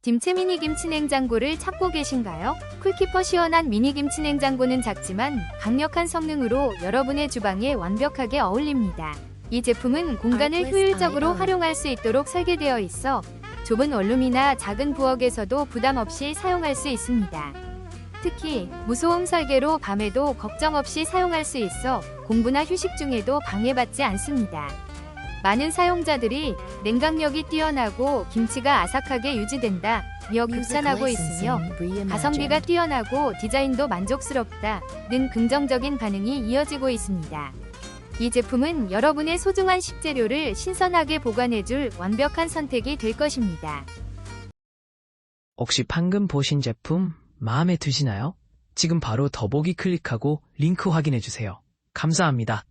김치 미니김치 냉장고를 찾고 계신가요? 쿨키퍼 시원한 미니김치 냉장고는 작지만 강력한 성능으로 여러분의 주방에 완벽하게 어울립니다. 이 제품은 공간을 효율적으로 활용할 수 있도록 설계되어 있어 좁은 원룸이나 작은 부엌에서도 부담 없이 사용할 수 있습니다. 특히 무소음 설계로 밤에도 걱정 없이 사용할 수 있어 공부나 휴식 중에도 방해받지 않습니다. 많은 사용자들이 냉각력이 뛰어나고 김치가 아삭하게 유지된다며 극찬하고 있으며 가성비가 뛰어나고 디자인도 만족스럽다는 긍정적인 반응이 이어지고 있습니다. 이 제품은 여러분의 소중한 식재료를 신선하게 보관해줄 완벽한 선택이 될 것입니다. 혹시 방금 보신 제품 마음에 드시나요? 지금 바로 더보기 클릭하고 링크 확인해주세요. 감사합니다.